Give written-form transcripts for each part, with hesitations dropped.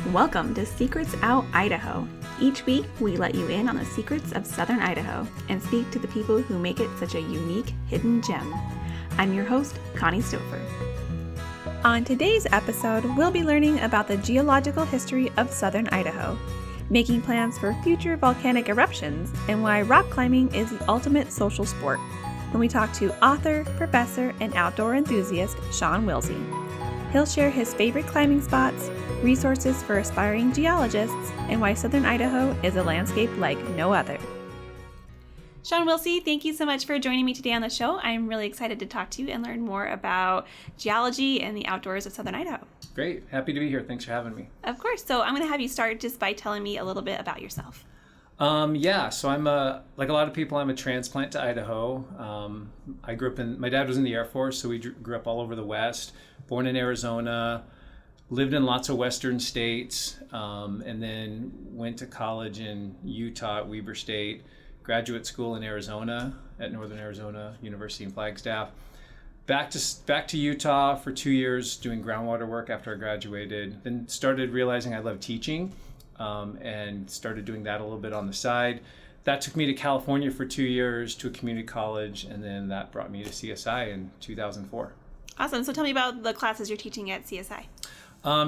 Welcome to Secrets Out Idaho. Each week, we let you in on the secrets of Southern Idaho and speak to the people who make it such a unique, hidden gem. I'm your host, Connie Stouffer. On today's episode, we'll be learning about the geological history of Southern Idaho, making plans for future volcanic eruptions, and why rock climbing is the ultimate social sport, when we talk to author, professor, and outdoor enthusiast Shawn Willsey. He'll share his favorite climbing spots, resources for aspiring geologists, and why Southern Idaho is a landscape like no other. Shawn Willsey, thank you so much for joining me today on the show. I'm really excited to talk to you and learn more about geology and the outdoors of Southern Idaho. Great. Happy to be here. Thanks for having me. Of course. So I'm going to have you start just by telling me a little bit about yourself. So I'm like a lot of people, I'm a transplant to Idaho. I grew up my dad was in the Air Force, so we grew up all over the West, born in Arizona, lived in lots of Western states, and then went to college in Utah at Weber State, graduate school in Arizona at Northern Arizona University in Flagstaff. Back to Utah for 2 years doing groundwater work after I graduated, then started realizing I love teaching. And started doing that a little bit on the side. That took me to California for 2 years to a community college, and then that brought me to CSI in 2004. Awesome. So tell me about the classes you're teaching at CSI.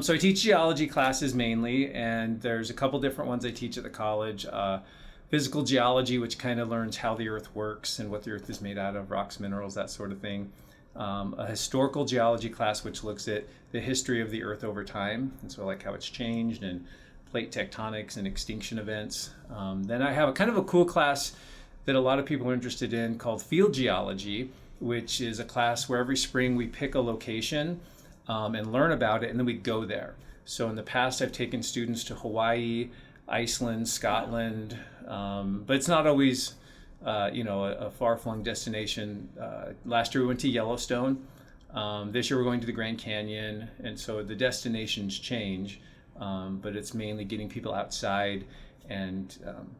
So I teach geology classes mainly, and there's a couple different ones I teach at the college. Physical geology, which kind of learns how the earth works and what the earth is made out of, rocks, minerals, that sort of thing. A historical geology class, which looks at the history of the earth over time, and so like how it's changed and plate tectonics and extinction events. Then I have a kind of a cool class that a lot of people are interested in called field geology, which is a class where every spring we pick a location and learn about it, and then we go there. So in the past, I've taken students to Hawaii, Iceland, Scotland, but it's not always a far-flung destination. Last year we went to Yellowstone. This year we're going to the Grand Canyon, and so the destinations change. But it's mainly getting people outside and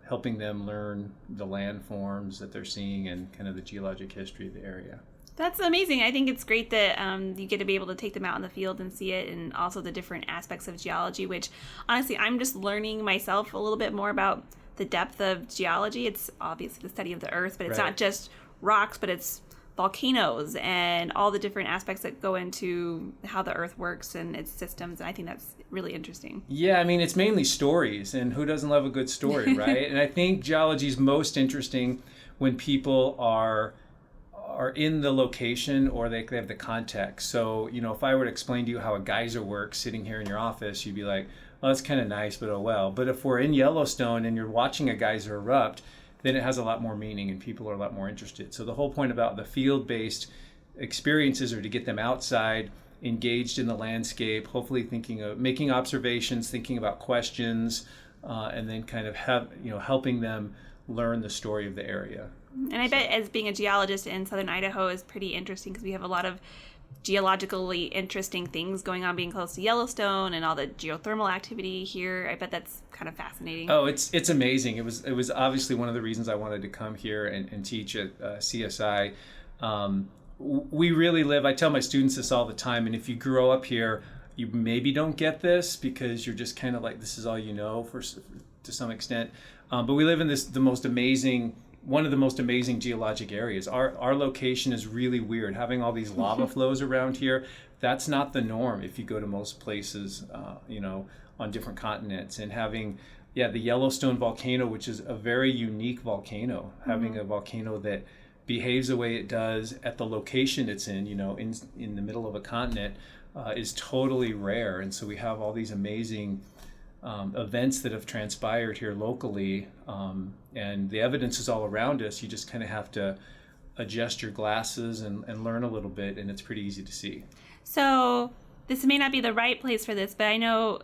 helping them learn the landforms that they're seeing and kind of the geologic history of the area. That's amazing. I think it's great that you get to be able to take them out in the field and see it, and also the different aspects of geology, which honestly, I'm just learning myself a little bit more about the depth of geology. It's obviously the study of the earth, but it's not just rocks, but it's volcanoes and all the different aspects that go into how the earth works and its systems. And I think that's really interesting. Yeah, I mean, it's mainly stories, and who doesn't love a good story, right? And I think geology is most interesting when people are in the location or they have the context. So, if I were to explain to you how a geyser works sitting here in your office, you'd be like, well, that's kind of nice, but oh well. But if we're in Yellowstone and you're watching a geyser erupt, then it has a lot more meaning and people are a lot more interested. So the whole point about the field-based experiences are to get them outside, engaged in the landscape, hopefully thinking of making observations, thinking about questions, and then kind of helping them learn the story of the area. And I bet as being a geologist in Southern Idaho is pretty interesting because we have a lot of geologically interesting things going on being close to Yellowstone and all the geothermal activity here. I bet that's kind of fascinating. Oh, it's amazing. It was obviously one of the reasons I wanted to come here and teach at CSI. We really live, I tell my students this all the time, and if you grow up here, you maybe don't get this because you're just kind of like, this is all you know to some extent. But we live in one of the most amazing geologic areas. Our location is really weird. Having all these lava flows around here, that's not the norm if you go to most places, on different continents. And having, the Yellowstone volcano, which is a very unique volcano, having a volcano that behaves the way it does at the location it's in the middle of a continent, is totally rare. And so we have all these amazing events that have transpired here locally, and the evidence is all around us. You just kind of have to adjust your glasses and learn a little bit, and it's pretty easy to see. So this may not be the right place for this, but I know,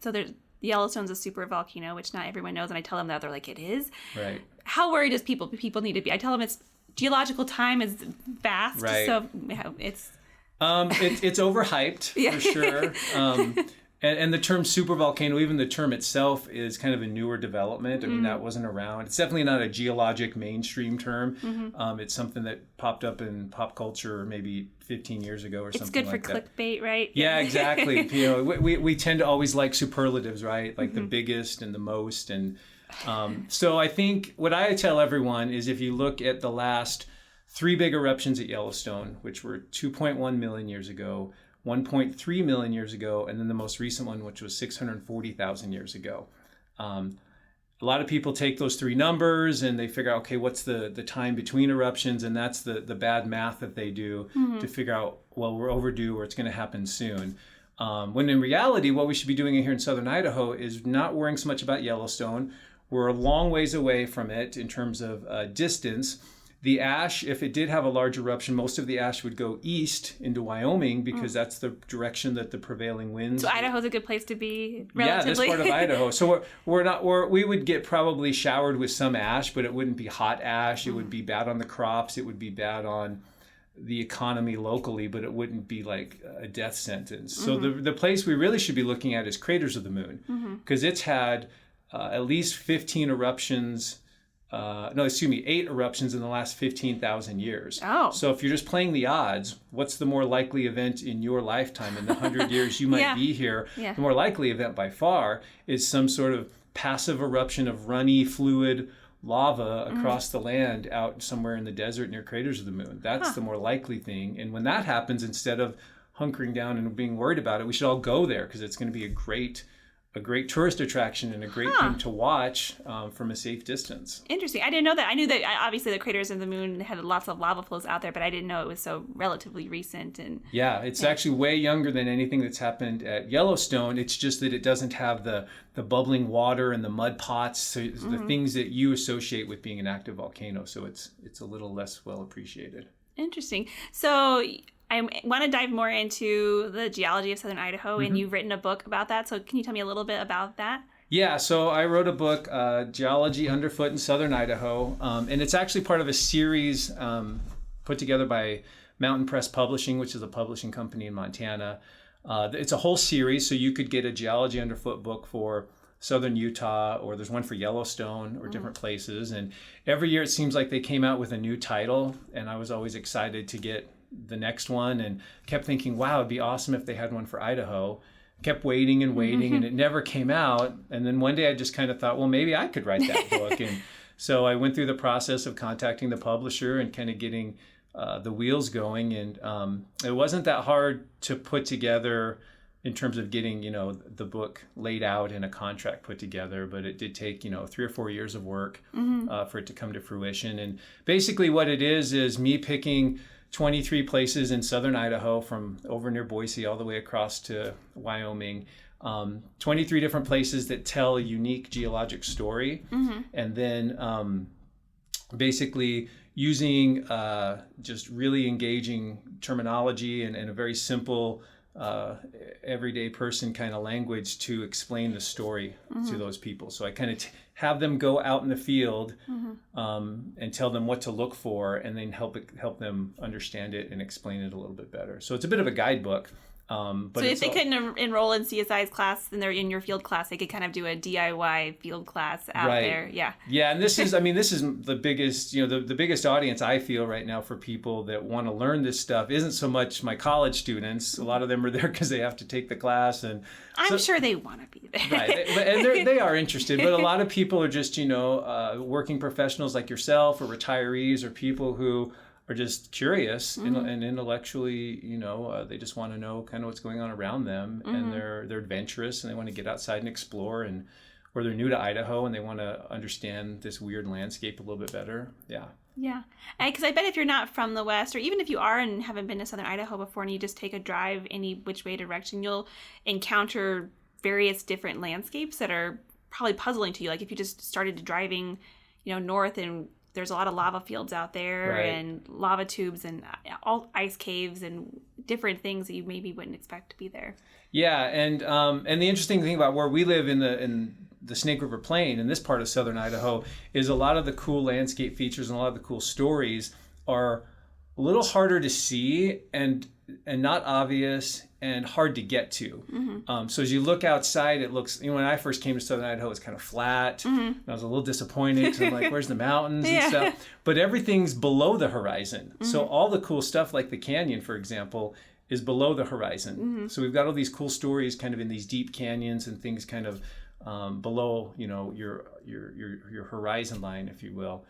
there's Yellowstone's a super volcano, which not everyone knows, and I tell them that, they're like, it is? Right. How worried does people need to be? I tell them it's geological time is vast, right. So it's... It's overhyped, for sure. And the term supervolcano, even the term itself, is kind of a newer development. I mean, that wasn't around. It's definitely not a geologic mainstream term. It's something that popped up in pop culture maybe 15 years ago or something like that. It's good for clickbait, right? Yeah, exactly. We tend to always like superlatives, right? Like the biggest and the most. And so I think what I tell everyone is if you look at the last 3 big eruptions at Yellowstone, which were 2.1 million years ago, 1.3 million years ago, and then the most recent one, which was 640,000 years ago. A lot of people take those 3 numbers and they figure out, okay, what's the time between eruptions? And that's the bad math that they do to figure out, well, we're overdue or it's going to happen soon. When in reality, what we should be doing here in Southern Idaho is not worrying so much about Yellowstone. We're a long ways away from it in terms of distance. The ash, if it did have a large eruption, most of the ash would go east into Wyoming because that's the direction that the prevailing winds. So Idaho's a good place to be, relatively. Yeah, this part of Idaho. So we would get probably showered with some ash, but it wouldn't be hot ash. It would be bad on the crops. It would be bad on the economy locally, but it wouldn't be like a death sentence. So the place we really should be looking at is craters of the moon, because it's had at least 15 eruptions. 8 eruptions in the last 15,000 years. Oh. So if you're just playing the odds, what's the more likely event in your lifetime in the 100 years you might be here? Yeah. The more likely event by far is some sort of passive eruption of runny fluid lava across the land out somewhere in the desert near craters of the moon. That's the more likely thing. And when that happens, instead of hunkering down and being worried about it, we should all go there because it's going to be a great tourist attraction and a great thing to watch from a safe distance. Interesting. I didn't know that. I knew that obviously the craters of the moon had lots of lava flows out there, but I didn't know it was so relatively recent. And yeah, it's actually way younger than anything that's happened at Yellowstone. It's just that it doesn't have the bubbling water and the mud pots, so the things that you associate with being an active volcano. So it's a little less well appreciated. Interesting. So I want to dive more into the geology of Southern Idaho, and you've written a book about that. So can you tell me a little bit about that? Yeah, so I wrote a book, Geology, Underfoot in Southern Idaho, and it's actually part of a series put together by Mountain Press Publishing, which is a publishing company in Montana. It's a whole series, so you could get a Geology Underfoot book for Southern Utah, or there's one for Yellowstone or different places. And every year it seems like they came out with a new title, and I was always excited to get the next one and kept thinking, wow, it'd be awesome if they had one for Idaho. Kept waiting and it never came out. And then one day I just kind of thought, well, maybe I could write that book. And so I went through the process of contacting the publisher and kind of getting the wheels going. And it wasn't that hard to put together in terms of getting, the book laid out and a contract put together, but it did take, 3 or 4 years of work for it to come to fruition. And basically what it is me picking 23 places in Southern Idaho, from over near Boise all the way across to Wyoming. 23 different places that tell a unique geologic story. And then basically using just really engaging terminology and a very simple everyday person kind of language to explain the story to those people. So I kind of have them go out in the field and tell them what to look for, and then help them understand it and explain it a little bit better. So it's a bit of a guidebook. But so if they couldn't enroll in CSI's class and they're in your field class, they could kind of do a DIY field class out there. Yeah. Yeah. And this is the biggest, the biggest audience I feel right now for people that want to learn this stuff isn't so much my college students. A lot of them are there because they have to take the class, and I'm sure they want to be there. Right. And they are interested, but a lot of people are just, working professionals like yourself, or retirees, or people who are just curious and intellectually, they just want to know kind of what's going on around them, and they're adventurous and they want to get outside and explore, or they're new to Idaho and they want to understand this weird landscape a little bit better. Yeah. Yeah. Because I bet if you're not from the West, or even if you are and haven't been to Southern Idaho before and you just take a drive any which way direction, you'll encounter various different landscapes that are probably puzzling to you. Like if you just started driving, north, and there's a lot of lava fields out there, right, and lava tubes and all ice caves and different things that you maybe wouldn't expect to be there. Yeah, and the interesting thing about where we live in the Snake River Plain in this part of Southern Idaho is a lot of the cool landscape features and a lot of the cool stories are a little harder to see and not obvious and hard to get to. So as you look outside, it looks, when I first came to Southern Idaho, it was kind of flat. And I was a little disappointed because I'm like, where's the mountains and stuff? But everything's below the horizon. So all the cool stuff like the canyon, for example, is below the horizon. So we've got all these cool stories kind of in these deep canyons and things kind of below, your horizon line, if you will.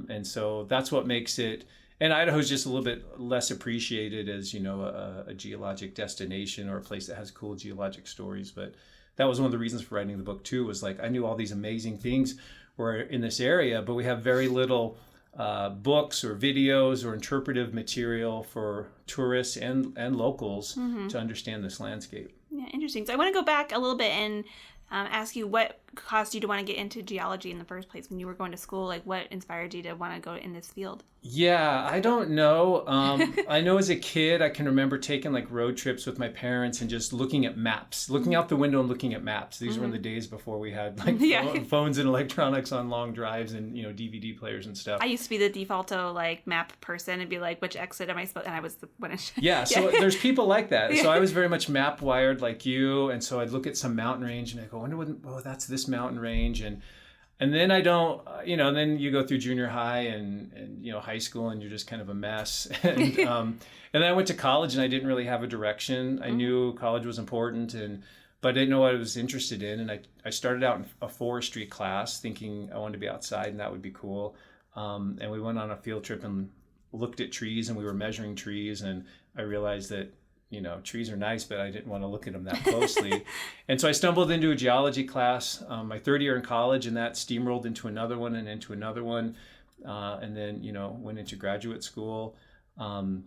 And so that's what makes it. And Idaho's just a little bit less appreciated as, a geologic destination or a place that has cool geologic stories. But that was one of the reasons for writing the book too, was like, I knew all these amazing things were in this area, but we have very little books or videos or interpretive material for tourists and locals to understand this landscape. Yeah, interesting. So I want to go back a little bit and ask you what caused you to want to get into geology in the first place when you were going to school. Like, what inspired you to want to go in this field? Yeah, I don't know. I know as a kid, I can remember taking like road trips with my parents and just looking at maps, looking out the window and looking at maps. These were in the days before we had like phones and electronics on long drives and, DVD players and stuff. I used to be the default like map person and be like, which exit am I supposed? And I was So there's people like that. So I was very much map wired like you. And so I'd look at some mountain range and I go, I wonder that's this mountain range. And then I don't, then you go through junior high and high school and you're just kind of a mess. And then I went to college and I didn't really have a direction. I knew college was important, but I didn't know what I was interested in. And I started out in a forestry class thinking I wanted to be outside and that would be cool. And we went on a field trip and looked at trees and we were measuring trees. And I realized that trees are nice, but I didn't want to look at them that closely. And so I stumbled into a geology class my third year in college, and that steamrolled into another one and into another one. And then, went into graduate school. And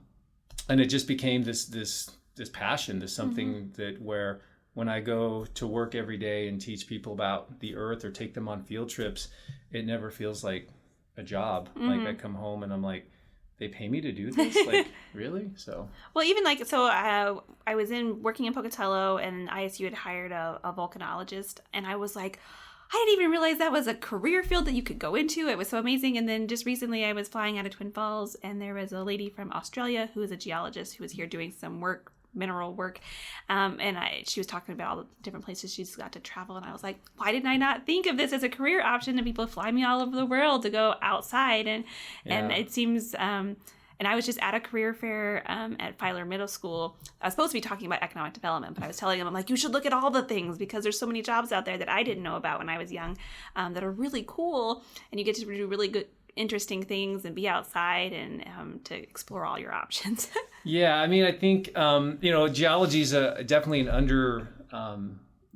it just became this passion, this something that where when I go to work every day and teach people about the earth or take them on field trips, it never feels like a job. Like I come home and I'm like, they pay me to do this? Like, really? So. Well, even I was working in Pocatello, and ISU had hired a volcanologist, and I was like, I didn't even realize that was a career field that you could go into. It was so amazing. And then just recently I was flying out of Twin Falls, and there was a lady from Australia who is a geologist who was here doing some mineral work. And she was talking about all the different places she's got to travel. And I was like, why didn't I not think of this as a career option? And people fly me all over the world to go outside. And it seems, and I was just at a career fair at Filer Middle School. I was supposed to be talking about economic development, but I was telling them, I'm like, you should look at all the things because there's so many jobs out there that I didn't know about when I was young that are really cool. And you get to do really good, interesting things and be outside and to explore all your options. Yeah, I mean, I think geology is definitely an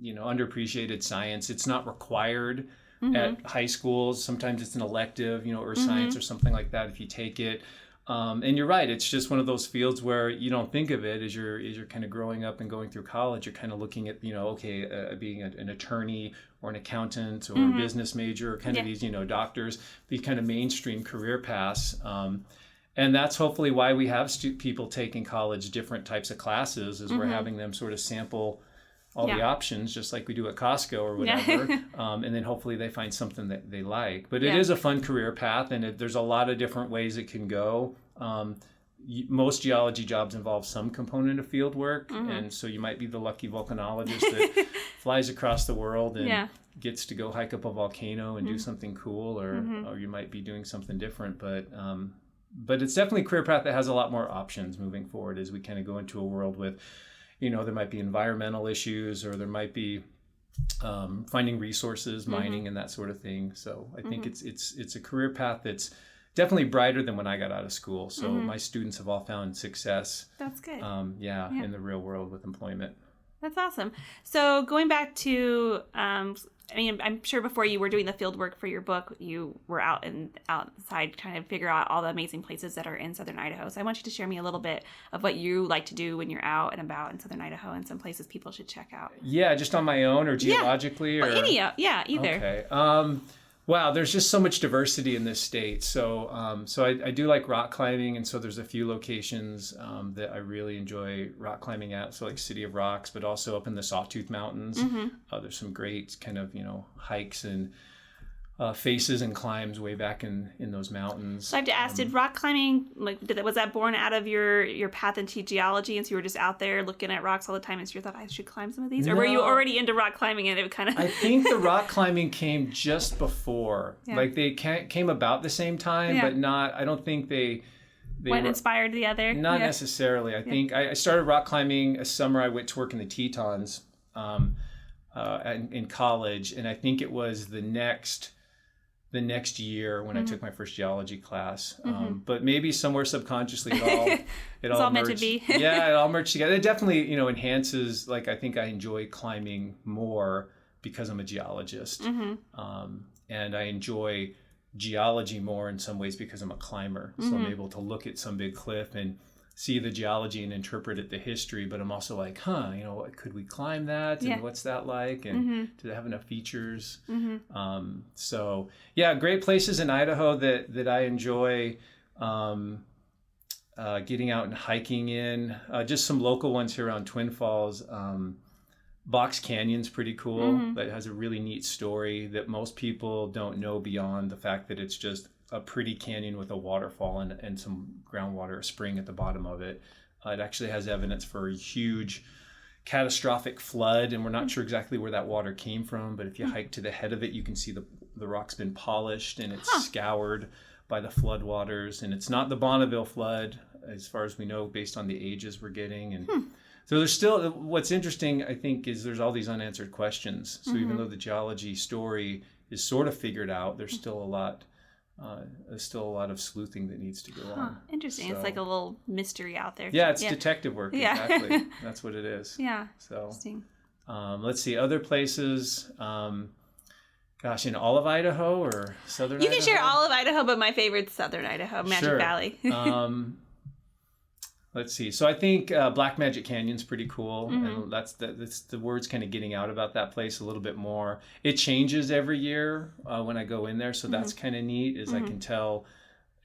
underappreciated science. It's not required at high schools. Sometimes it's an elective, earth science or something like that if you take it. And you're right, it's just one of those fields where you don't think of it as you're kind of growing up and going through college. You're kind of looking at, being an attorney or an accountant or a business major or kind of these, doctors, these kind of mainstream career paths. And that's hopefully why we have people taking college different types of classes, is we're having them sort of sample all the options, just like we do at Costco or whatever. And then hopefully they find something that they like. But it is a fun career path, and there's a lot of different ways it can go. Most geology jobs involve some component of field work. And so you might be the lucky volcanologist that flies across the world and gets to go hike up a volcano and do something cool, or you might be doing something different. But it's definitely a career path that has a lot more options moving forward as we kind of go into a world with, there might be environmental issues, or there might be finding resources, mining, and that sort of thing. So I think it's a career path that's definitely brighter than when I got out of school. So my students have all found success. That's good. In the real world with employment. That's awesome. So going back to, I'm sure before you were doing the field work for your book, you were outside trying to figure out all the amazing places that are in Southern Idaho. So I want you to share me a little bit of what you like to do when you're out and about in Southern Idaho and some places people should check out. Yeah, just on my own or geologically? Or either. Okay. Wow, there's just so much diversity in this state. So I do like rock climbing, and so there's a few locations that I really enjoy rock climbing at. So like City of Rocks, but also up in the Sawtooth Mountains. There's some great kind of hikes and faces and climbs way back in those mountains. So I have to ask, did rock climbing, was that born out of your path into geology, and so you were just out there looking at rocks all the time, and so you thought, I should climb some of these? Or were you already into rock climbing and it kind of... I think the rock climbing came just before. Yeah. Like they came about the same time, but not, I don't think they one inspired the other? Not necessarily. I think I started rock climbing a summer. I went to work in the Tetons in college, and I think it was the next year when I took my first geology class. But maybe somewhere subconsciously it all meant to be. Yeah, it all merged together. It definitely, enhances, like, I think I enjoy climbing more because I'm a geologist. And I enjoy geology more in some ways because I'm a climber. So I'm able to look at some big cliff and see the geology and interpret it, the history, but I'm also like, could we climb that? And what's that like? And do they have enough features? So yeah, great places in Idaho that I enjoy getting out and hiking in. Just some local ones here around Twin Falls. Box Canyon's pretty cool. That has a really neat story that most people don't know beyond the fact that it's just a pretty canyon with a waterfall and some groundwater, a spring at the bottom of it. It actually has evidence for a huge catastrophic flood, and we're not sure exactly where that water came from, but if you hike to the head of it, you can see the rock's been polished and it's scoured by the flood waters, and it's not the Bonneville Flood as far as we know based on the ages we're getting. And so there's still, what's interesting, I think, is there's all these unanswered questions. So even though the geology story is sort of figured out, there's still a lot of sleuthing that needs to go on. Interesting. So, it's like a little mystery out there. Yeah, it's detective work. Yeah. Exactly. That's what it is. Yeah. So, interesting. Let's see, other places. In all of Idaho or Southern Idaho? You can share all of Idaho, but my favorite's Southern Idaho, Magic Valley. Let's see. So I think Black Magic Canyon's pretty cool, and that's the word's kind of getting out about that place a little bit more. It changes every year when I go in there, so that's kind of neat. Is I can tell,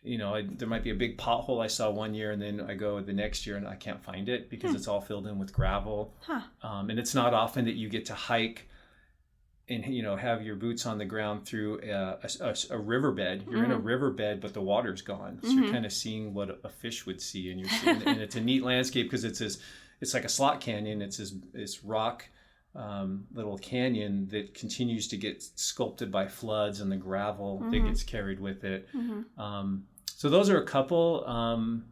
there might be a big pothole I saw one year, and then I go the next year and I can't find it because it's all filled in with gravel. And it's not often that you get to hike and have your boots on the ground through a riverbed. You're in a riverbed, but the water's gone, so you're kind of seeing what a fish would see, and and it's a neat landscape because it's like a slot canyon. It's this rock little canyon that continues to get sculpted by floods and the gravel that gets carried with it. So those are a couple.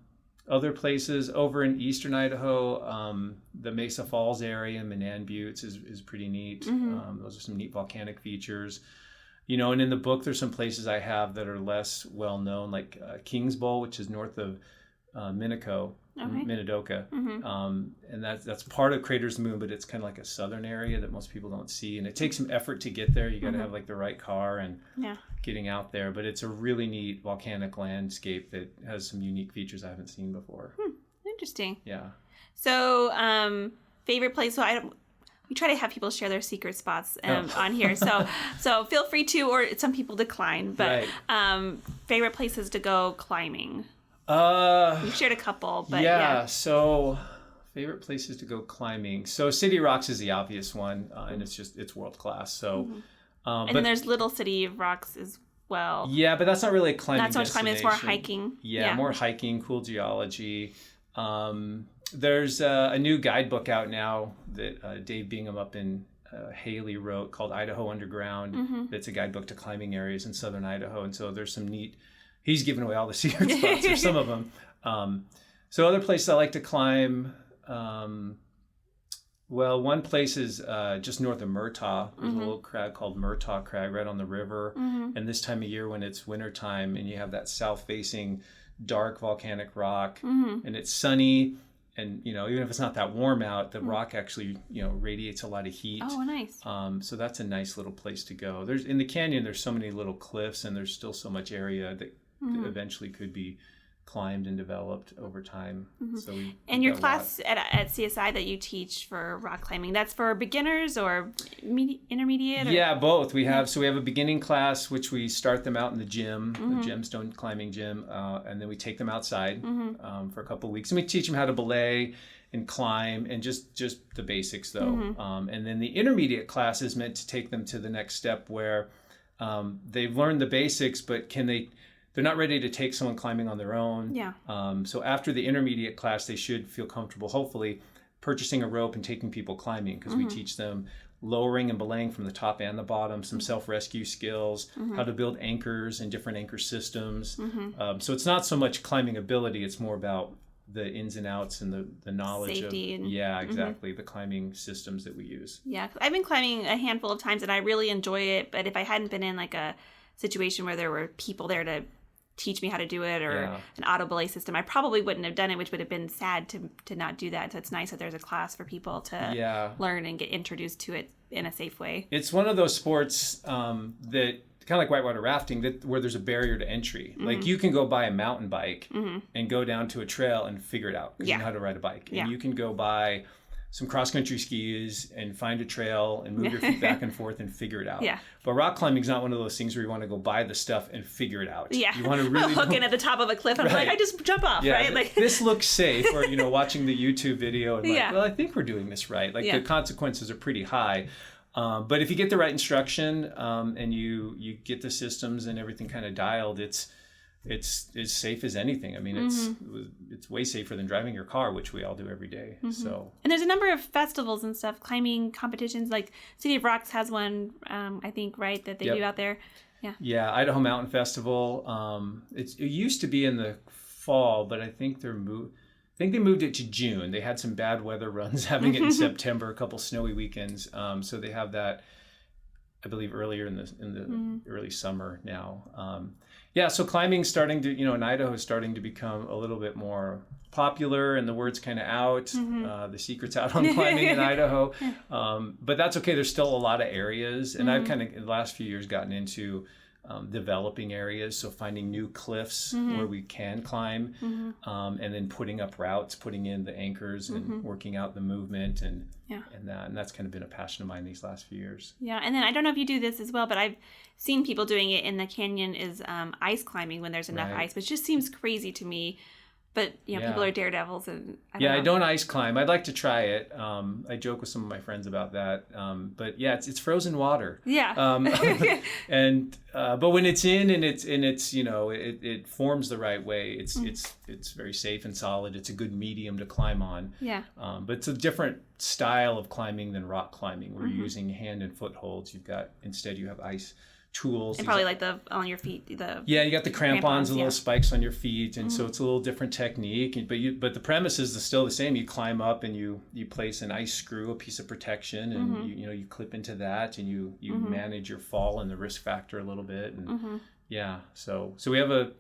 Other places over in eastern Idaho, the Mesa Falls area, Manan Buttes is pretty neat. Those are some neat volcanic features. And in the book, there's some places I have that are less well known, like Kings Bowl, which is north of Minidoka. And that's part of Craters of the Moon, but it's kind of like a southern area that most people don't see. And it takes some effort to get there. You got to have like the right car and getting out there. But it's a really neat volcanic landscape that has some unique features I haven't seen before. Interesting. Yeah. So favorite place. So we try to have people share their secret spots on here. So feel free to, or some people decline. But favorite places to go climbing. We've shared a couple, but yeah. So favorite places to go climbing. So City Rocks is the obvious one, and it's world class. So, and then there's Little City of Rocks as well. Yeah, but that's not really a climbing. Not so much climbing; it's more hiking. Yeah, more hiking, cool geology. There's a new guidebook out now that Dave Bingham up in Haley wrote called Idaho Underground. It's a guidebook to climbing areas in southern Idaho, and so there's some neat. He's given away all the secret spots, or some of them. So other places I like to climb. One place is just north of Murtaugh. There's a little crag called Murtaugh Crag right on the river. And this time of year when it's wintertime and you have that south-facing dark volcanic rock and it's sunny, and even if it's not that warm out, the rock actually radiates a lot of heat. Oh, nice. So that's a nice little place to go. In the canyon there's so many little cliffs, and there's still so much area that eventually could be climbed and developed over time. So and your class at CSI that you teach for rock climbing, that's for beginners or intermediate? Yeah, both. We have a beginning class which we start them out in the gym, the gemstone climbing gym, and then we take them outside for a couple of weeks, and we teach them how to belay and climb, and just the basics though. And then the intermediate class is meant to take them to the next step where they've learned the basics, but they're not ready to take someone climbing on their own. Yeah. So after the intermediate class, they should feel comfortable, hopefully, purchasing a rope and taking people climbing, because we teach them lowering and belaying from the top and the bottom, some self-rescue skills, how to build anchors and different anchor systems. So it's not so much climbing ability, it's more about the ins and outs and the knowledge Safety of exactly the climbing systems that we use. Yeah, 'cause I've been climbing a handful of times and I really enjoy it, but if I hadn't been in like a situation where there were people there to teach me how to do it, or an auto belay system, I probably wouldn't have done it, which would have been sad to not do that. So it's nice that there's a class for people to learn and get introduced to it in a safe way. It's one of those sports that kind of like whitewater rafting, where there's a barrier to entry. Like you can go buy a mountain bike and go down to a trail and figure it out, because you know how to ride a bike. And you can go buy some cross-country skis and find a trail and move your feet back and forth and figure it out. But rock climbing is not one of those things where you want to go buy the stuff and figure it out. You want to really hooking at the top of a cliff. I'm like, I just jump off, right? Like this looks safe. Or watching the YouTube video and well, I think we're doing this right. Like the consequences are pretty high. But if you get the right instruction and you get the systems and everything kind of dialed, it's as safe as anything. I mean, it's way safer than driving your car, which we all do every day. So, and there's a number of festivals and stuff, climbing competitions. Like City of Rocks has one, I think, right, that they do out there. Yeah, Idaho Mountain Festival. It used to be in the fall, but I think they moved it to June. They had some bad weather runs having it in September, a couple snowy weekends. So they have that, I believe, earlier in the early summer now. So climbing's starting to, in Idaho, is starting to become a little bit more popular, and the word's kind of out. The secret's out on climbing in Idaho. But that's okay. There's still a lot of areas, and I've kind of, in the last few years, gotten into developing areas, so finding new cliffs where we can climb, and then putting up routes, putting in the anchors, and working out the movement and that's kind of been a passion of mine these last few years. And then I don't know if you do this as well, but I've seen people doing it in the canyon is ice climbing when there's enough ice, which just seems crazy to me. But people are daredevils, and I don't ice climb. I'd like to try it. I joke with some of my friends about that. But it's frozen water. And but when it's in and it's it forms the right way, it's very safe and solid. It's a good medium to climb on. But it's a different style of climbing than rock climbing. We're using hand and foot holds. Instead you have ice tools, and probably like on your feet, you got the crampons and little spikes on your feet, and so it's a little different technique, but the premise is still the same. You climb up and you place an ice screw, a piece of protection, and you clip into that, and you manage your fall and the risk factor a little bit, and so we have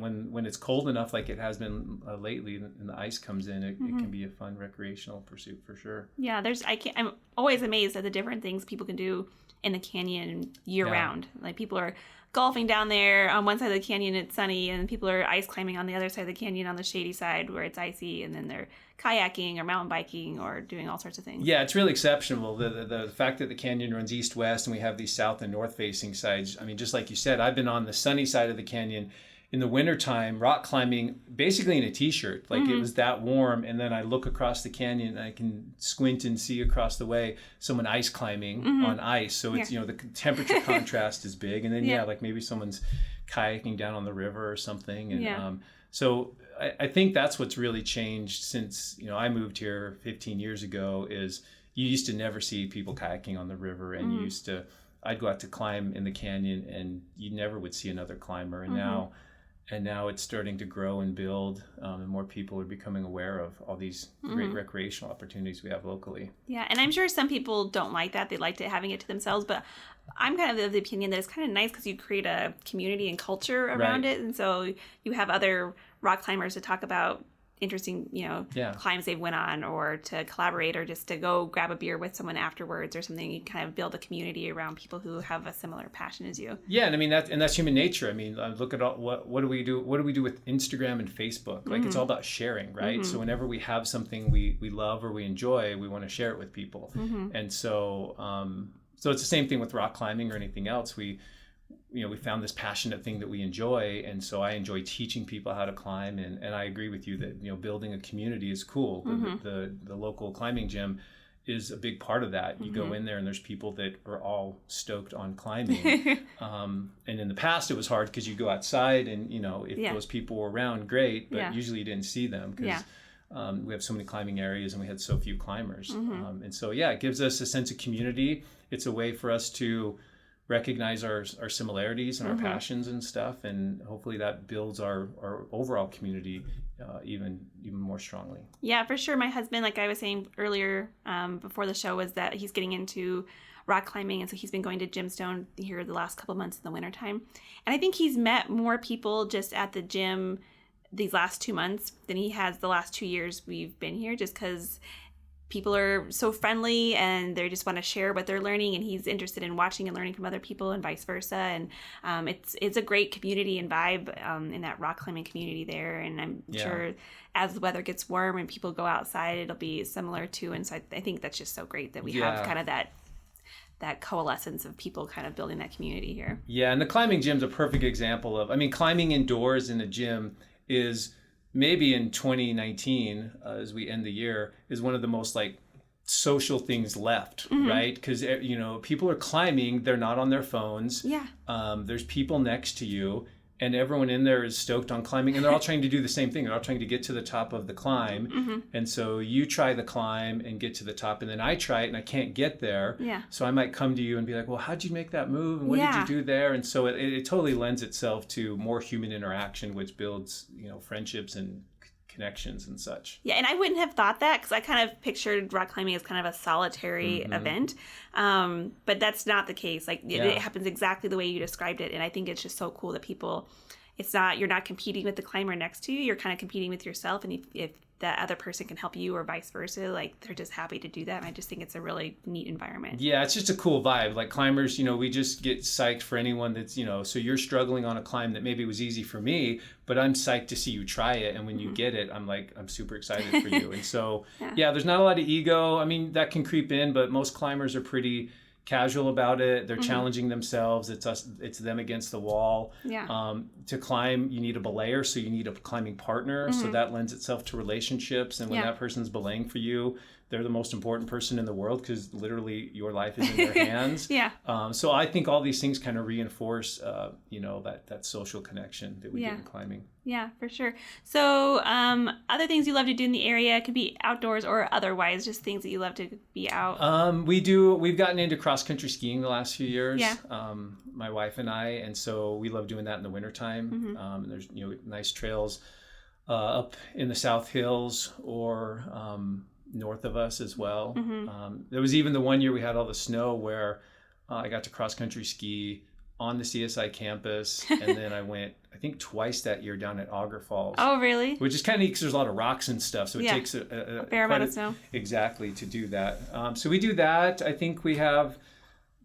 when it's cold enough, like it has been lately, and the ice comes in, it can be a fun recreational pursuit for sure. I'm always amazed at the different things people can do in the canyon year round. Like people are golfing down there on one side of the canyon, it's sunny, and people are ice climbing on the other side of the canyon on the shady side where it's icy, and then they're kayaking or mountain biking or doing all sorts of things. It's really exceptional. The fact that the canyon runs east-west and we have these south and north facing sides. I mean, just like you said, I've been on the sunny side of the canyon in the wintertime, rock climbing, basically in a t-shirt. Like it was that warm, and then I look across the canyon and I can squint and see across the way someone ice climbing on ice. So it's, the temperature contrast is big. And then, like maybe someone's kayaking down on the river or something. And so I think that's what's really changed since, I moved here 15 years ago, is you used to never see people kayaking on the river, and I'd go out to climb in the canyon and you never would see another climber. And now it's starting to grow and build, and more people are becoming aware of all these great recreational opportunities we have locally. And I'm sure some people don't like that. They like having it to themselves, but I'm kind of of the opinion that it's kind of nice because you create a community and culture around it. And so you have other rock climbers to talk about interesting, climbs they've went on, or to collaborate, or just to go grab a beer with someone afterwards or something. You kind of build a community around people who have a similar passion as you. And I mean that's human nature. I mean, look at all what do we do? What do we do with Instagram and Facebook? Like it's all about sharing, right? So whenever we have something we love or we enjoy, we want to share it with people. And so so it's the same thing with rock climbing or anything else. We found this passionate thing that we enjoy, and so I enjoy teaching people how to climb, and I agree with you that building a community is cool. The local climbing gym is a big part of that. You go in there and there's people that are all stoked on climbing. And in the past it was hard because you go outside and, if those people were around, great, but usually you didn't see them because we have so many climbing areas and we had so few climbers. And so, it gives us a sense of community. It's a way for us to recognize our similarities and our passions and stuff. And hopefully that builds our overall community even more strongly. Yeah, for sure. My husband, like I was saying earlier before the show, was that he's getting into rock climbing. And so he's been going to Gemstone here the last couple months in the wintertime. And I think he's met more people just at the gym these last 2 months than he has the last 2 years we've been here, just because people are so friendly and they just want to share what they're learning, and he's interested in watching and learning from other people and vice versa. And it's a great community and vibe in that rock climbing community there. And I'm sure as the weather gets warm and people go outside, it'll be similar too. And so I think that's just so great that we have kind of that coalescence of people kind of building that community here. Yeah, and the climbing gym's a perfect example of, climbing indoors in a gym is maybe in 2019, as we end the year, is one of the most social things left, right? Because, people are climbing, they're not on their phones. Yeah. There's people next to you, and everyone in there is stoked on climbing, and they're all trying to do the same thing. They're all trying to get to the top of the climb. And so you try the climb and get to the top, and then I try it and I can't get there. Yeah. So I might come to you and be like, well, how'd you make that move? And what did you do there? And so it totally lends itself to more human interaction, which builds, friendships and connections and such. Yeah, and I wouldn't have thought that because I kind of pictured rock climbing as kind of a solitary event, but that's not the case. It happens exactly the way you described it, and I think it's just so cool that people, you're not competing with the climber next to you, you're kind of competing with yourself, and if that other person can help you or vice versa, they're just happy to do that, and I just think it's a really neat environment. Yeah, it's just a cool vibe. Climbers, we just get psyched for anyone that's, so you're struggling on a climb that maybe was easy for me, but I'm psyched to see you try it, and when you get it, I'm super excited for you. And so, there's not a lot of ego. That can creep in, but most climbers are pretty casual about it. They're challenging themselves. It's them against the wall. To climb, you need a belayer, so you need a climbing partner. So that lends itself to relationships. And when that person's belaying for you, they're the most important person in the world because literally your life is in their hands. So I think all these things kind of reinforce, that social connection that we get in climbing. Yeah, for sure. So other things you love to do in the area, it could be outdoors or otherwise, just things that you love to be out. We've gotten into cross-country skiing the last few years, my wife and I, and so we love doing that in the wintertime. There's nice trails up in the South Hills or north of us as well. There was even the one year we had all the snow where I got to cross-country ski on the CSI campus, and then I went, I think, twice that year down at Auger Falls. Oh, really? Which is kind of neat because there's a lot of rocks and stuff, so it takes a fair amount of snow. Exactly, to do that. So we do that. I think we have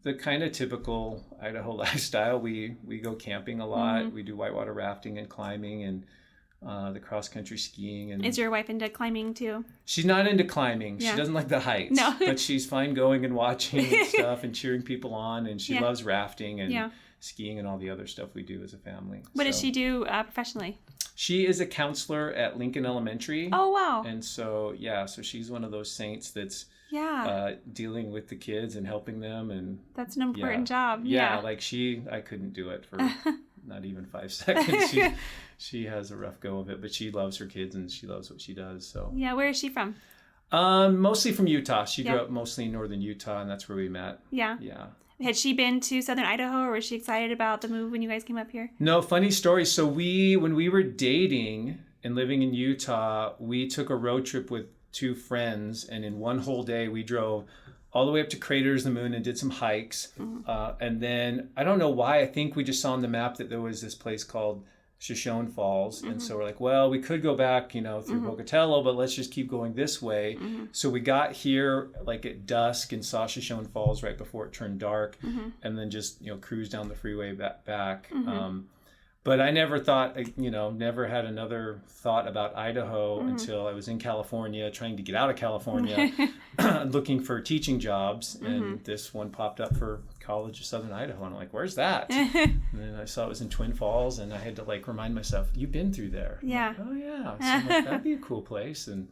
the kind of typical Idaho lifestyle. We go camping a lot. We do whitewater rafting and climbing and the cross-country skiing. And is your wife into climbing too? She's not into climbing. She doesn't like the heights. No. But she's fine going and watching and stuff and cheering people on, and she loves rafting and skiing and all the other stuff we do as a family. What does she do professionally? She is a counselor at Lincoln Elementary. Oh, wow. And so, so she's one of those saints that's dealing with the kids and helping them. And that's an important job. I couldn't do it for not even 5 seconds. She has a rough go of it, but she loves her kids and she loves what she does. So where is she from? Mostly from Utah. She grew up mostly in northern Utah, and that's where we met. Yeah. Had she been to Southern Idaho, or was she excited about the move when you guys came up here? No, funny story. So when we were dating and living in Utah, we took a road trip with 2 friends, and in one whole day we drove all the way up to Craters of the Moon and did some hikes. And then I don't know why, I think we just saw on the map that there was this place called Shoshone Falls. And so we're like, well, we could go back, through Pocatello, but let's just keep going this way. So we got here at dusk and saw Shoshone Falls right before it turned dark, and then just, cruised down the freeway back. But I never thought, never had another thought about Idaho until I was in California, trying to get out of California, looking for teaching jobs. And this one popped up for College of Southern Idaho. And I'm like, where's that? And then I saw it was in Twin Falls, and I had to remind myself, you've been through there. Yeah. Like, oh, yeah. So I'm like, that'd be a cool place. And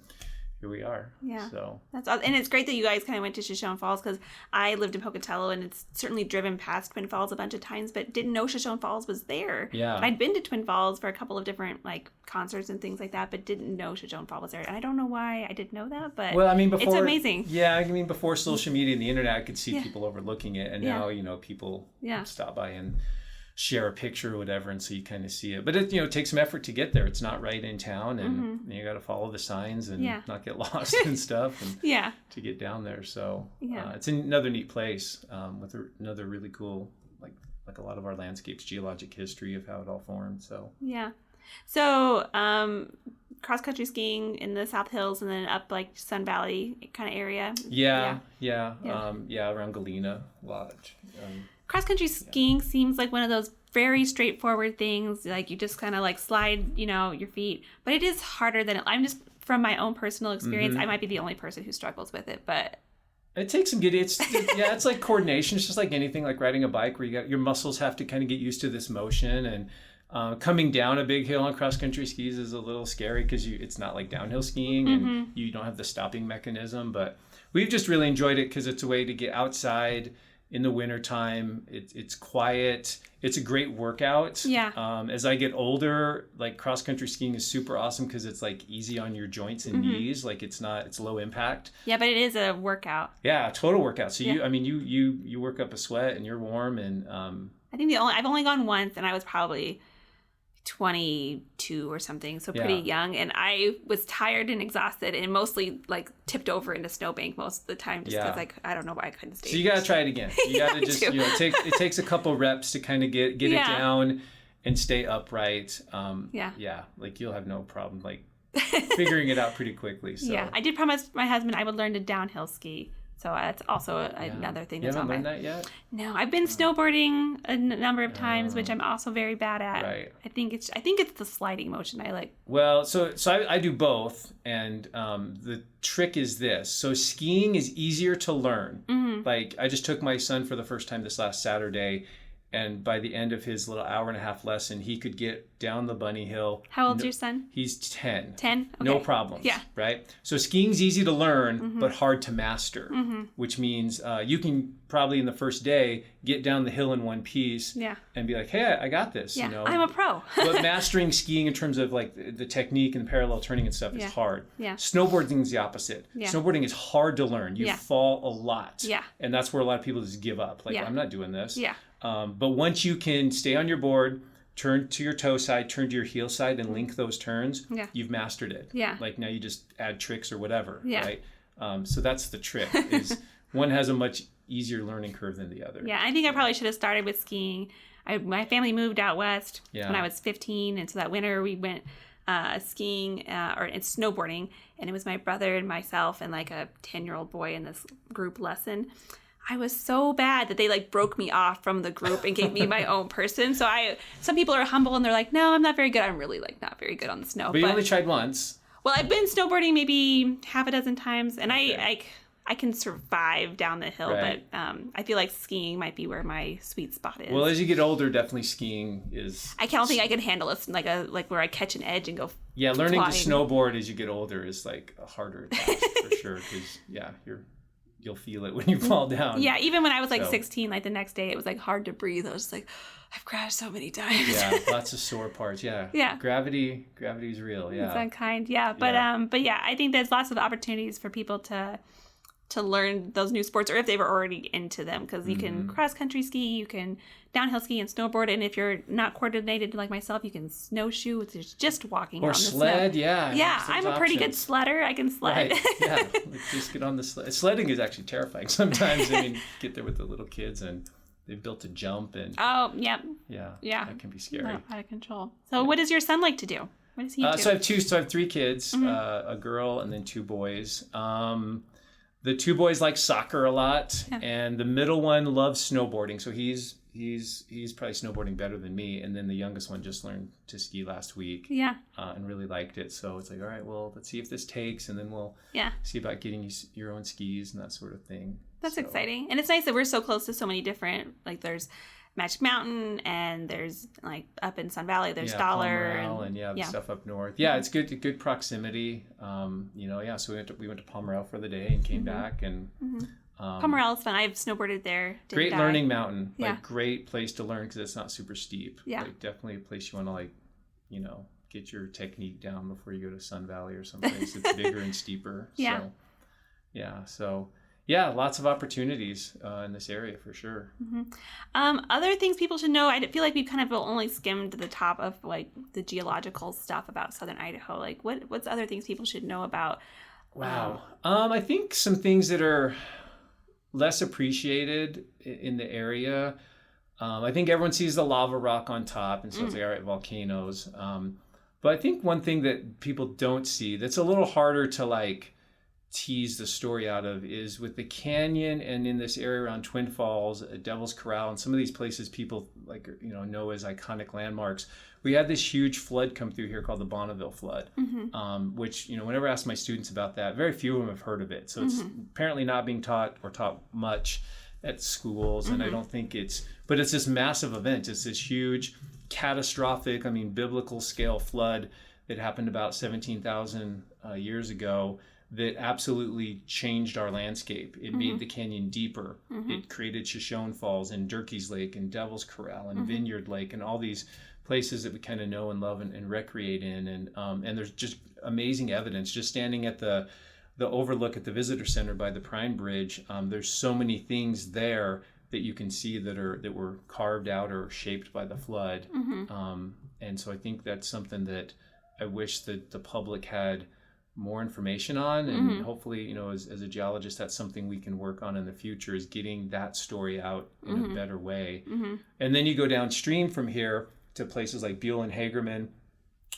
here we are. Yeah. So that's awesome. And it's great that you guys kind of went to Shoshone Falls, because I lived in Pocatello, and it's certainly driven past Twin Falls a bunch of times, but didn't know Shoshone Falls was there. Yeah. I'd been to Twin Falls for a couple of different like concerts and things like that, but didn't know Shoshone Falls was there. And I don't know why I didn't know that, but well, I mean, it's amazing. Yeah, I mean, before social media and the internet, I could see people overlooking it, and now people stop by and share a picture or whatever, and so you kind of see it. But it takes some effort to get there. It's not right in town, and you got to follow the signs and not get lost and stuff, and to get down there. So it's another neat place with another really cool like a lot of our landscapes, geologic history of how it all formed. So so cross country skiing in the South Hills, and then up like Sun Valley kind of area. Around Galena a lot. Cross-country skiing seems like one of those very straightforward things, like you just kind of like slide, your feet, but it is harder than I'm just, from my own personal experience, I might be the only person who struggles with it, but it takes some it's like coordination. It's just like anything, like riding a bike, where your muscles have to kind of get used to this motion, and coming down a big hill on cross-country skis is a little scary because it's not like downhill skiing, and you don't have the stopping mechanism, but we've just really enjoyed it because it's a way to get outside in the wintertime. It's quiet. It's a great workout. As I get older, like cross-country skiing is super awesome because it's like easy on your joints and knees. Like it's low impact. Yeah, but it is a workout. Yeah, total workout. So you work up a sweat and you're warm, and I think I've only gone once, and I was probably 22 or something, so pretty young, and I was tired and exhausted, and mostly like tipped over into snowbank most of the time, just because I don't know why I couldn't stay. So you gotta try it again. You gotta just it takes a couple reps to kind of get it down and stay upright. Like you'll have no problem like figuring it out pretty quickly. So. I did promise my husband I would learn to downhill ski. So that's also another thing that's on my... You haven't learned that yet? No, I've been snowboarding a number of times, which I'm also very bad at. Right. I think it's the sliding motion I like. Well, so I do both, and the trick is this. So skiing is easier to learn. Like I just took my son for the first time this last Saturday, and by the end of his little hour and a half lesson, he could get down the bunny hill. How old's your son? He's 10. 10? Okay. No problems. Yeah. Right? So skiing's easy to learn, but hard to master, which means you can probably in the first day get down the hill in one piece and be like, hey, I got this. Yeah, I'm a pro. But mastering skiing in terms of like the technique and parallel turning and stuff is hard. Yeah. Snowboarding is the opposite. Yeah. Snowboarding is hard to learn. You fall a lot. Yeah. And that's where a lot of people just give up. Like, I'm not doing this. Yeah. But once you can stay on your board, turn to your toe side, turn to your heel side, and link those turns, you've mastered it. Yeah. Like now you just add tricks or whatever, right? So that's the trick, is one has a much easier learning curve than the other. Yeah, I think I probably should have started with skiing. My family moved out west when I was 15, and so that winter we went skiing or snowboarding, and it was my brother and myself and like a 10-year-old boy in this group lesson. I was so bad that they like broke me off from the group and gave me my own person. So some people are humble and they're like, no, I'm not very good. I'm really like not very good on the snow. But you only tried once. Well, I've been snowboarding maybe half a dozen times, and I can survive down the hill, but I feel like skiing might be where my sweet spot is. Well, as you get older, definitely skiing is... I don't think I can handle it like where I catch an edge and go learning flying. to snowboard as you get older is like a harder task for sure, because you'll feel it when you fall down. Yeah, even when I was like 16, like the next day, it was like hard to breathe. I was just like, I've crashed so many times. Yeah, lots of sore parts. Yeah. Yeah. Gravity is real. Yeah. It's unkind. Yeah, but I think there's lots of opportunities for people to learn those new sports, or if they were already into them, because you can cross-country ski, you can downhill ski and snowboard, and if you're not coordinated like myself, you can snowshoe, which is just walking or on the sled, snow. Yeah, I'm a pretty good sledder. I can sled. Right. Yeah, just get on the sled. Sledding is actually terrifying sometimes. I mean, get there with the little kids, and they've built a jump, and yeah, that can be scary. No, out of control. So what does your son like to do? What does he do? So I have 3 kids, a girl and then 2 boys. The 2 boys like soccer a lot, and the middle one loves snowboarding. So he's probably snowboarding better than me. And then the youngest one just learned to ski last week, and really liked it. So it's like, all right, well, let's see if this takes, and then we'll see about getting your own skis and that sort of thing. That's exciting, and it's nice that we're so close to so many different. Like there's Magic Mountain, and there's like up in Sun Valley, there's yeah, Dollar, Palmerelle, and the stuff up north. Yeah, it's good proximity. So we went to Palmerelle for the day and came back, and Palmerelle is fun. I've snowboarded there. Great learning mountain. Like great place to learn because it's not super steep. Yeah. Like definitely a place you want to get your technique down before you go to Sun Valley or someplace. It's bigger and steeper. Yeah. So lots of opportunities in this area for sure. Other things people should know. I feel like we've kind of only skimmed the top of like the geological stuff about Southern Idaho. Like what's other things people should know about? Wow. I think some things that are less appreciated in the area. I think everyone sees the lava rock on top, and so it's like, all right, volcanoes. But I think one thing that people don't see that's a little harder to like tease the story out of is with the canyon and in this area around Twin Falls, Devil's Corral, and some of these places people know as iconic landmarks. We had this huge flood come through here called the Bonneville Flood, which, whenever I ask my students about that, very few of them have heard of it. So it's apparently not being taught much at schools, and I don't think but it's this massive event. It's this huge, catastrophic, biblical scale flood that happened about 17,000 years ago that absolutely changed our landscape. It made the canyon deeper. It created Shoshone Falls and Durkee's Lake and Devil's Corral and Vineyard Lake and all these places that we kind of know and love and recreate in. And there's just amazing evidence. Just standing at the overlook at the visitor center by the Prime Bridge, there's so many things there that you can see that were carved out or shaped by the flood. And so I think that's something that I wish that the public had more information on, and hopefully, as a geologist, that's something we can work on in the future, is getting that story out in a better way. And then you go downstream from here to places like Buell and Hagerman,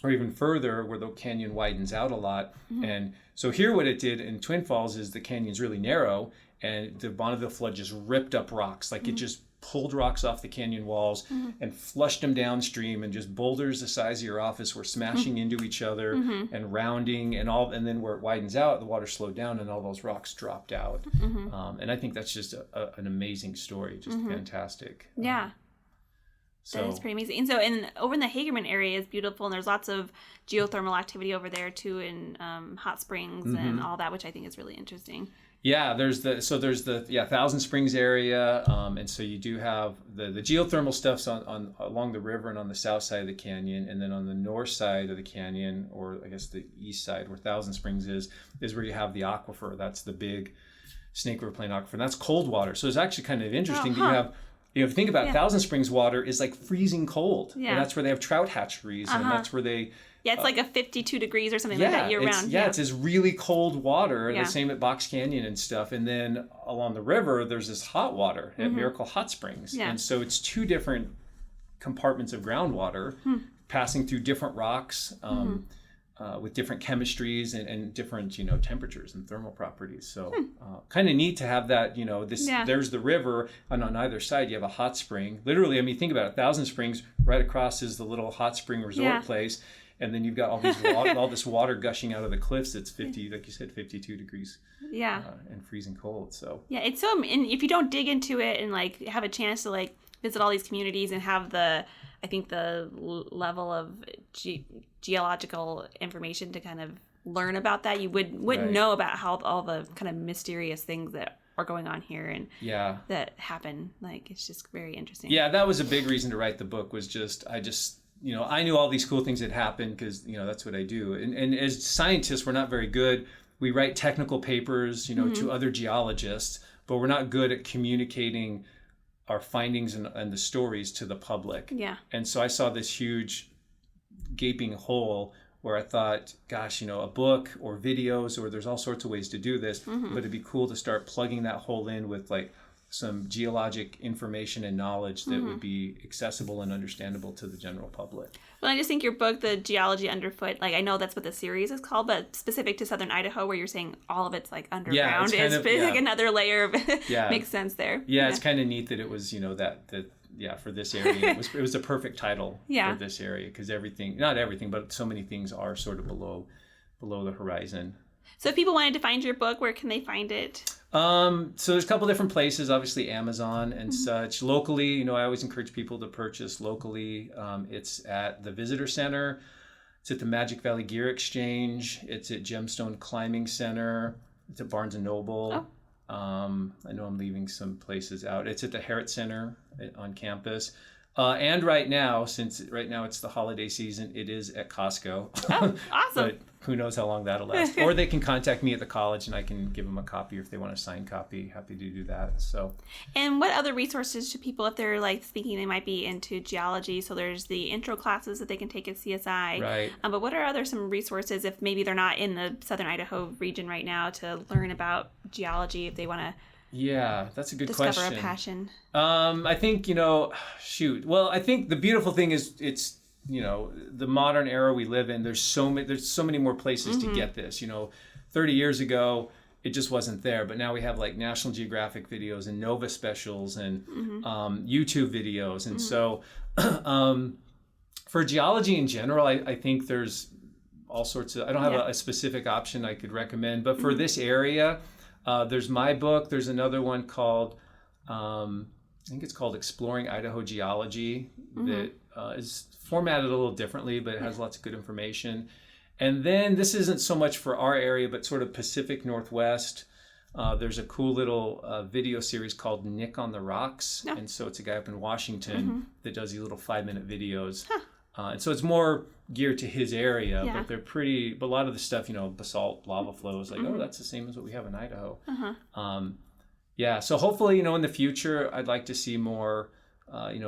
or even further where the canyon widens out a lot. And so here what it did in Twin Falls is the canyon's really narrow, and the Bonneville Flood just ripped up rocks. Like it just pulled rocks off the canyon walls and flushed them downstream, and just boulders the size of your office were smashing into each other and rounding and then where it widens out, the water slowed down and all those rocks dropped out. And I think that's just an amazing story, just fantastic. Yeah. So that's pretty amazing. And so over in the Hagerman area is beautiful, and there's lots of geothermal activity over there too, in hot springs and all that, which I think is really interesting. Yeah, there's the Thousand Springs area, and so you do have the geothermal stuff's on along the river and on the south side of the canyon, and then on the north side of the canyon, or I guess the east side where Thousand Springs is where you have the aquifer. That's the big Snake River Plain aquifer, and that's cold water. So it's actually kind of interesting that you have. If you think about Thousand Springs water is like freezing cold, and that's where they have trout hatcheries, and that's where they. Yeah, it's like a 52 degrees or something like that year round. It's this really cold water, the same at Box Canyon and stuff. And then along the river, there's this hot water at Miracle Hot Springs. Yeah. And so it's two different compartments of groundwater passing through different rocks with different chemistries and different, temperatures and thermal properties. So kind of neat to have that, there's the river, and on either side you have a hot spring. Literally, think about it, Thousand Springs, right across is the little hot spring resort place. And then you've got all this water gushing out of the cliffs. It's 50, like you said, 52 degrees. Yeah. And freezing cold. So. Yeah, it's so. And if you don't dig into it and like have a chance to like visit all these communities and have the level of geological information to kind of learn about that, you wouldn't know about how all the kind of mysterious things that are going on here and that happen. Like it's just very interesting. Yeah, that was a big reason to write the book. Was I knew all these cool things that happened because, that's what I do. And as scientists, we're not very good. We write technical papers, to other geologists, but we're not good at communicating our findings and the stories to the public. Yeah. And so I saw this huge gaping hole where I thought, gosh, a book or videos, or there's all sorts of ways to do this, but it'd be cool to start plugging that hole in with like some geologic information and knowledge that would be accessible and understandable to the general public. Well, I just think your book, The Geology Underfoot, like I know that's what the series is called, but specific to Southern Idaho, where you're saying all of it's like underground, is like another layer of makes sense there. Yeah, it's kind of neat that it was, for this area, it was a perfect title for this area because not everything, but so many things are sort of below the horizon. So if people wanted to find your book, where can they find it? So there's a couple different places, obviously Amazon and such. Locally, I always encourage people to purchase locally. It's at the Visitor Center. It's at the Magic Valley Gear Exchange. It's at Gemstone Climbing Center. It's at Barnes & Noble. I know I'm leaving some places out. It's at the Herritt Center on campus. And right now, since right now it's the holiday season, it is at Costco. Oh, awesome. But who knows how long that'll last. Or they can contact me at the college and I can give them a copy, or if they want a signed copy, happy to do that. So. And what other resources should people, if they're like thinking they might be into geology, so there's the intro classes that they can take at CSI. Right. But what are some resources if maybe they're not in the Southern Idaho region right now to learn about geology if they want to that's a good discover question. a passion? I think, well, I think the beautiful thing is it's, the modern era we live in, there's so many more places to get this. 30 years ago, it just wasn't there. But now we have like National Geographic videos and Nova specials and YouTube videos. And so for geology in general, I think there's all sorts of, I don't have a specific option I could recommend. But for this area, there's my book. There's another one called, I think it's called Exploring Idaho Geology that is formatted a little differently, but it has lots of good information. And then this isn't so much for our area, but sort of Pacific Northwest. There's a cool little video series called Nick on the Rocks. Oh. And so it's a guy up in Washington that does these little 5-minute videos. Huh. And so it's more geared to his area, but they're but a lot of the stuff, basalt, lava flows, like, oh, that's the same as what we have in Idaho. So hopefully, in the future, I'd like to see more,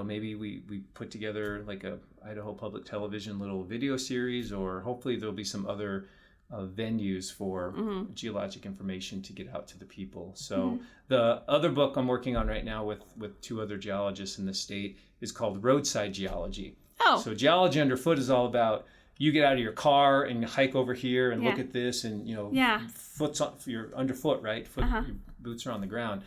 maybe we put together like a Idaho Public Television little video series, or hopefully there'll be some other venues for geologic information to get out to the people. So the other book I'm working on right now with 2 other geologists in the state is called Roadside Geology. Oh. So Geology Underfoot is all about you get out of your car and you hike over here and look at this and, foot's on, you're underfoot, right? Your boots are on the ground.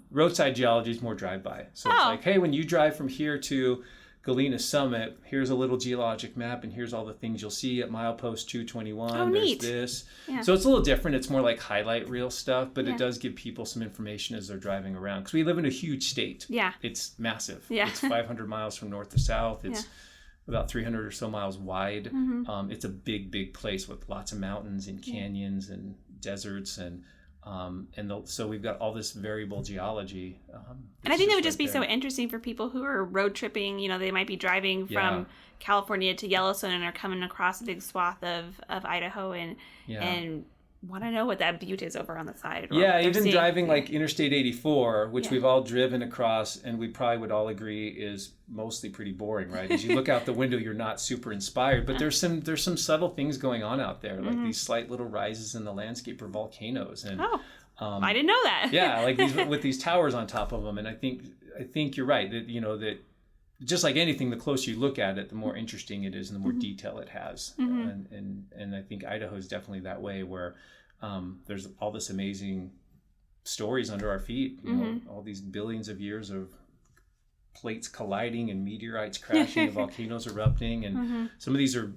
Roadside geology is more drive-by. So it's like, hey, when you drive from here to Galena Summit, here's a little geologic map and here's all the things you'll see at milepost 221. Oh, there's neat. this. Yeah. So it's a little different. It's more like highlight reel stuff, but it does give people some information as they're driving around. Because we live in a huge state. Yeah. It's massive. Yeah. It's 500 miles from north to south. It's about 300 or so miles wide. It's a big, big place with lots of mountains and canyons and deserts so we've got all this variable geology. And I think that would just be so interesting for people who are road tripping. They might be driving from California to Yellowstone and are coming across a big swath of Idaho and want to know what that butte is over on the side. Yeah, even driving like Interstate 84, which we've all driven across, and we probably would all agree is mostly pretty boring, right? As you look out the window, you're not super inspired, but there's some subtle things going on out there, like these slight little rises in the landscape or volcanoes. And I didn't know that. Yeah, like these with these towers on top of them. And I think you're right that that just like anything, the closer you look at it, the more interesting it is and the more detail it has. And I think Idaho is definitely that way, where there's all this amazing stories under our feet, all these billions of years of plates colliding and meteorites crashing and volcanoes erupting. And some of these are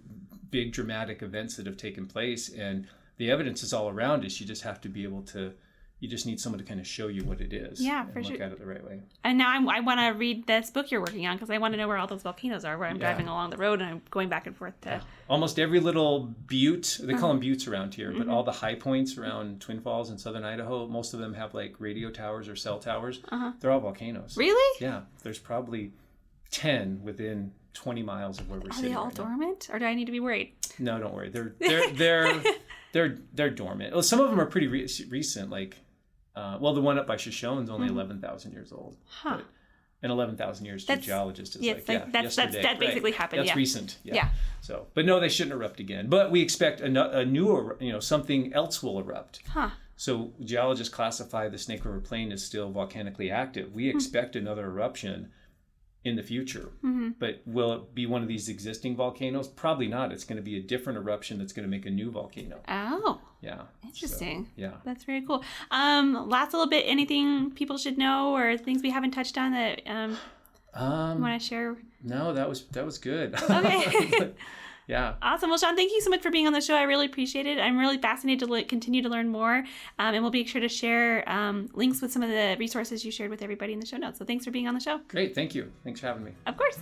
big dramatic events that have taken place, and the evidence is all around us. You just have to be able to, you just need someone to kind of show you what it is. Yeah, for sure. Look at it the right way. And now I want to read this book you're working on, because I want to know where all those volcanoes are, where I'm driving along the road and I'm going back and forth to... Almost every little butte, they call them buttes around here, but all the high points around Twin Falls in southern Idaho, most of them have like radio towers or cell towers. They're all volcanoes. Really? Yeah. There's probably 10 within 20 miles of where we're sitting. Are they all dormant, or do I need to be worried? No, don't worry. They're dormant. Well, some of them are pretty recent, like... the one up by Shoshone's only 11,000 years old. Huh. And 11,000 years to a geologist is yesterday. That basically happened. That's recent. Yeah. So, but no, they shouldn't erupt again. But we expect a new, something else will erupt. Huh. So geologists classify the Snake River Plain as still volcanically active. We expect another eruption in the future. But will it be one of these existing volcanoes? Probably not. It's going to be a different eruption that's going to make a new volcano. Oh. Yeah. Interesting. So, yeah. That's very cool. Last little bit, anything people should know or things we haven't touched on that you want to share? No, that was good. Okay. Yeah. Awesome. Well, Shawn, thank you so much for being on the show. I really appreciate it. I'm really fascinated to continue to learn more. And we'll be sure to share links with some of the resources you shared with everybody in the show notes. So thanks for being on the show. Great. Thank you. Thanks for having me. Of course.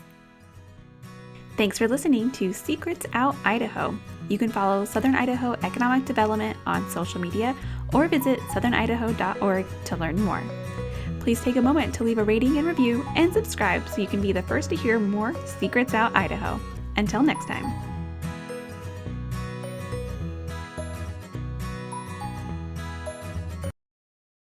Thanks for listening to Secrets Out Idaho. You can follow Southern Idaho Economic Development on social media or visit southernidaho.org to learn more. Please take a moment to leave a rating and review and subscribe so you can be the first to hear more Secrets Out Idaho. Until next time.